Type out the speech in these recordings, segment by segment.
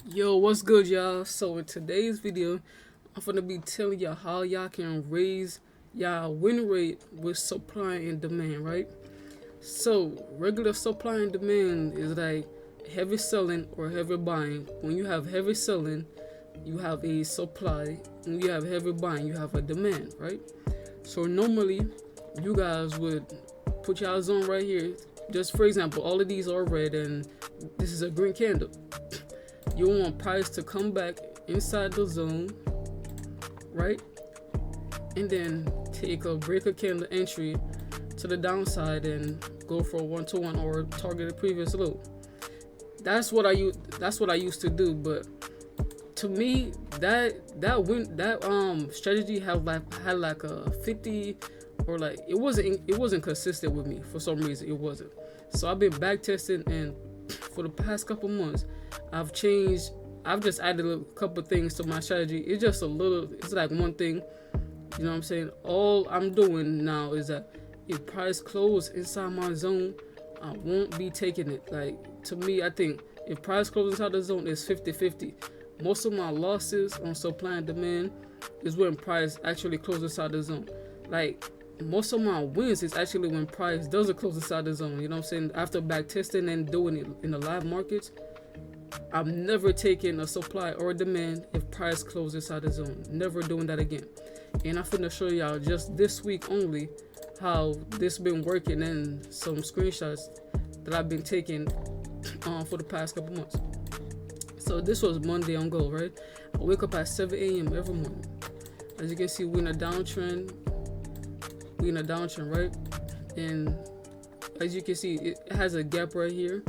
Yo, what's good, y'all? So in today's video, I'm gonna be telling y'all how y'all can raise y'all win rate with supply and demand, right? So regular supply and demand is like heavy selling or heavy buying. When you have heavy selling, you have a supply. When you have heavy buying, you have a demand, right? So normally, you guys would put y'all zone right here. Just for example, all of these are red and this is a green candle. You want price to come back inside the zone, right? And then take a breaker candle entry to the downside and go for a 1-to-1 or target a previous low. That's what I used to do, but to me that strategy had like a 50, or like it wasn't consistent with me for some reason. It wasn't. So I've been back testing, and for the past couple months I've changed. I've just added a couple things to my strategy. It's just a little. It's like one thing. You know what I'm saying? All I'm doing now is that if price close inside my zone, I won't be taking it. Like, to me, I think if price closes inside the zone, it's 50-50. Most of my losses on supply and demand is when price actually closes inside the zone. Like, most of my wins is actually when price doesn't close inside the zone. You know what I'm saying? After back testing and doing it in the live markets, I'm never taking a supply or a demand if price closes inside the zone. Never doing that again. And I'm finna show y'all just this week only how this been working, and some screenshots that I've been taking for the past couple months. So this was Monday on gold, right? I wake up at 7 a.m. every morning. As you can see, we're in a downtrend. Right? And as you can see, it has a gap right here,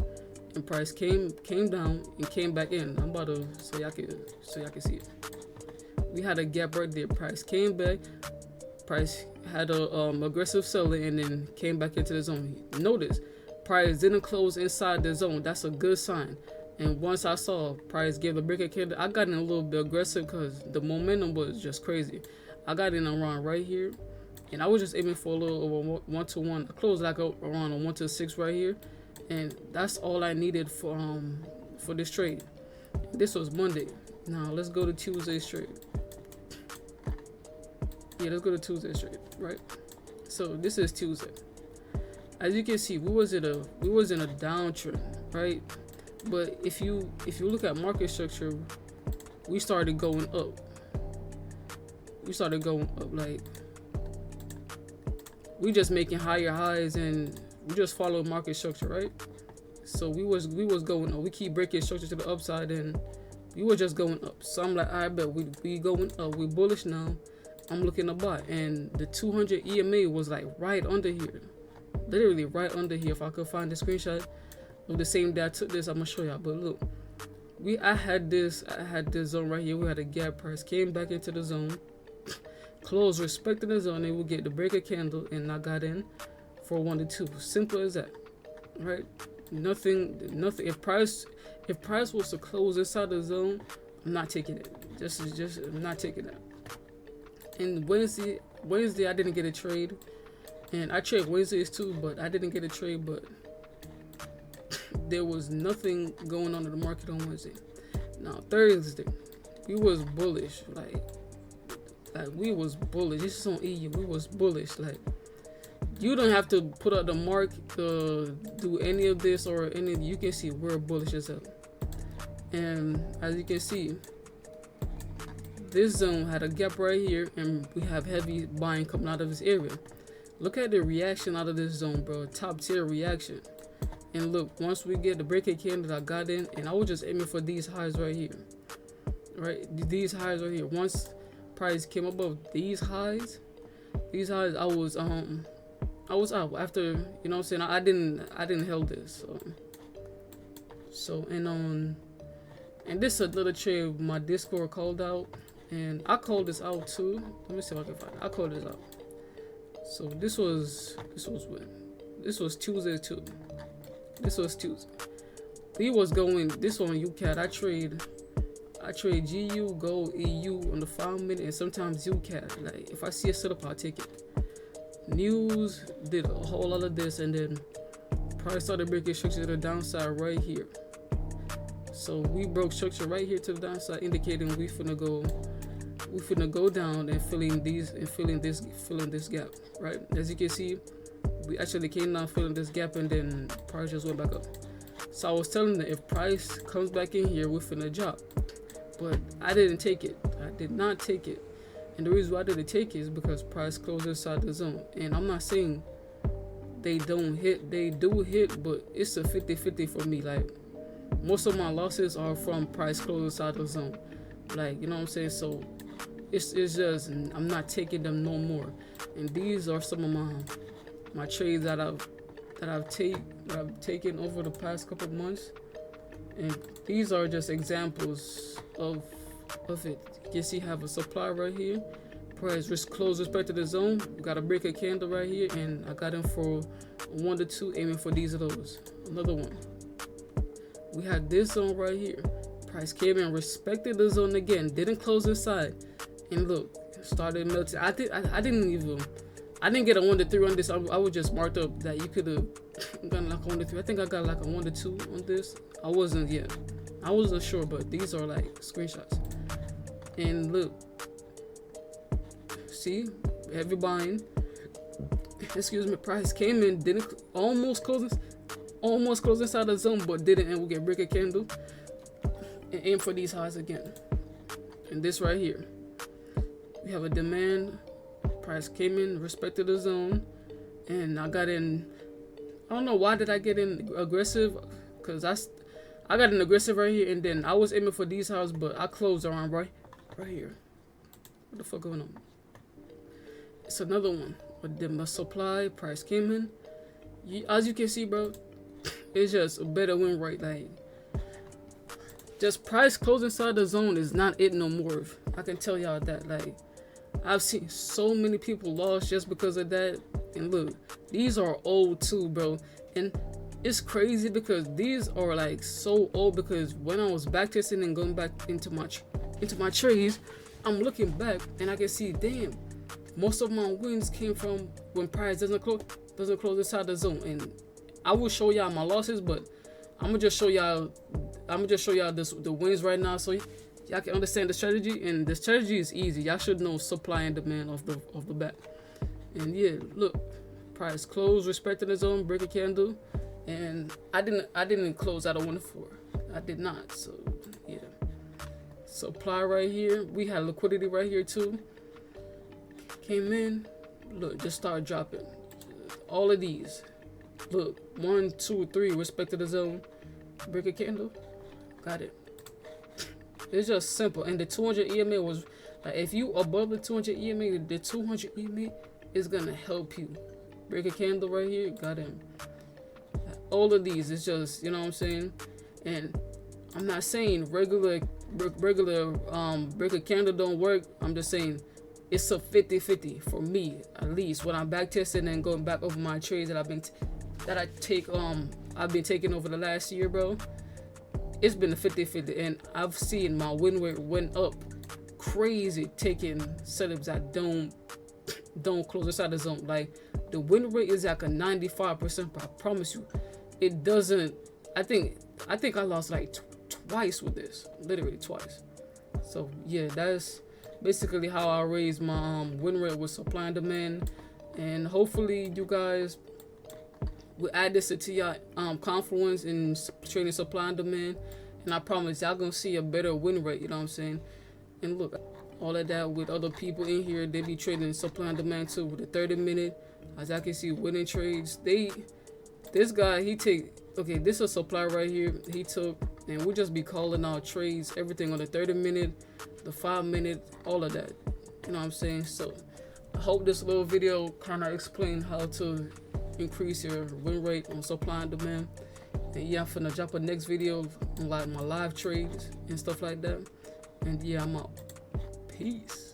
and price came down and came back in. I'm about to so y'all can see it. We had a gap right there. Price came back. Price had a aggressive selling and then came back into the zone. Notice, price didn't close inside the zone. That's a good sign. And once I saw price give the breaker candle, I got in a little bit aggressive because the momentum was just crazy. I got in around right here, and I was just aiming for a little over 1-to-1. I closed like around a 1-to-6 right here, and that's all I needed for this trade. This was Monday. Now let's go to Tuesday's trade. Yeah, let's go to Tuesday's trade, right? So this is Tuesday. As you can see, we was in a downtrend, right? But if you look at market structure, we started going up. Like, we just making higher highs, and we just follow market structure, right? So we was going up. We keep breaking structure to the upside, and we were just going up. So I'm like, I bet we going up. We bullish now. I'm looking to buy, and the 200 EMA was like right under here, literally right under here. If I could find the screenshot of the same day I took this, I'm gonna show y'all. But look, I had this zone right here. We had a gap. Price came back into the zone, closed respecting the zone, and we get the breaker candle, and I got in for 1-to-2. Simple as that, right? Nothing. If price was to close inside the zone, I'm not taking it. Just I'm not taking that. And Wednesday I didn't get a trade, and I trade Wednesdays too, but I didn't get a trade. But there was nothing going on in the market on Wednesday. Now Thursday, we was bullish, like we was bullish. This is on EU. We was bullish. Like, you don't have to put up the mark to do any of this or any. You can see we're bullish as hell. And as you can see, this zone had a gap right here, and we have heavy buying coming out of this area. Look at the reaction out of this zone, bro. Top tier reaction. And look, once we get the breaking candle, I got in, and I was just aiming for these highs right here. Right? These highs right here. Once price came above these highs, I was out after, you know what I'm saying? I didn't held this. So and this is another trade my Discord called out. And I called this out too. Let me see if I can find it. I called this out. So this was when? This was Tuesday too. This was Tuesday. We was going this on UCAT. I trade GU, Gold, EU on the 5-minute, and sometimes UCAT. Like, if I see a setup, I'll take it. News did a whole lot of this, and then price started breaking structure to the downside right here. So we broke structure right here to the downside, indicating we finna go down and filling this gap, right? As you can see, we actually came down filling this gap, and then price just went back up. So I was telling them, if price comes back in here, we're finna drop. But I didn't take it. I did not take it. And the reason why I didn't take it is because price closed inside the zone. And I'm not saying they don't hit, they do hit, but it's a 50-50 for me. Like, most of my losses are from price close inside the zone. Like, you know what I'm saying? So it's just, I'm not taking them no more. And these are some of my trades that I've taken over the past couple of months. And these are just examples of it. You can see I have a supply right here. Price risk close respect to the zone. We got a break a candle right here, and I got in for 1 to 2, aiming for these of those. Another one. We had this zone right here. Price came in, respected the zone again, didn't close inside, and look, started melting. I didn't get a 1 to 3 on this. I was just marked up that you could have gotten like a 1 to 3. I think I got like a 1 to 2 on this. I wasn't sure, but these are like screenshots. And look, see, heavy buying. Excuse me, price came in, didn't almost close inside the zone, but didn't, and we get break a candle and aim for these highs again. And this right here, we have a demand. Price came in, respected the zone, and I got in. I don't know why did I get in aggressive, because I got an aggressive right here, and then I was aiming for these highs, but I closed around right here. What the fuck going on? It's another one. But then my supply price came in. As you can see, bro, it's just a better win rate. Like, just price close inside the zone is not it no more. I can tell y'all that. Like, I've seen so many people lost just because of that. And look, these are old too, bro. And it's crazy because these are like so old, because when I was back testing and going back into my trades, I'm looking back and I can see, damn, most of my wins came from when price doesn't close inside the zone. And I will show y'all my losses, but I'm gonna just show y'all the wins right now, so y'all can understand the strategy. And the strategy is easy. Y'all should know supply and demand off the bat. And yeah, look, price close, respecting the zone, break a candle, and I didn't close out of 1 to 4. I did not. So yeah, supply right here. We had liquidity right here too. Came in, look, just started dropping. All of these, look, 1, 2, 3, respected the zone, break a candle, got it. It's just simple. And the 200 EMA was like, if you above the 200 EMA, the 200 EMA is gonna help you. Break a candle right here, got him. All of these, it's just, you know what I'm saying. And I'm not saying regular break a candle don't work. I'm just saying it's a 50-50 for me, at least when I'm back testing and going back over my trades that I've been taking over the last year, bro. It's been a 50-50, and I've seen my win rate went up crazy taking setups that don't close inside the zone. Like, the win rate is like a 95%, but I promise you, it doesn't. I think I lost like twice with this, literally twice. So yeah, that's basically how I raise my win rate with supply and demand. And hopefully you guys will add this into your confluence in trading supply and demand, and I promise y'all gonna see a better win rate, you know what I'm saying. And look, all of that with other people in here, they be trading supply and demand too with a 30-minute. As I can see, winning trades. This guy, this is a supply right here he took, and we'll just be calling out trades, everything on the 30-minute, the 5-minute, all of that, you know what I'm saying. So I hope this little video kind of explained how to increase your win rate on supply and demand. And yeah, I'm finna drop a next video on like my live trades and stuff like that. And yeah, I'm out. Peace.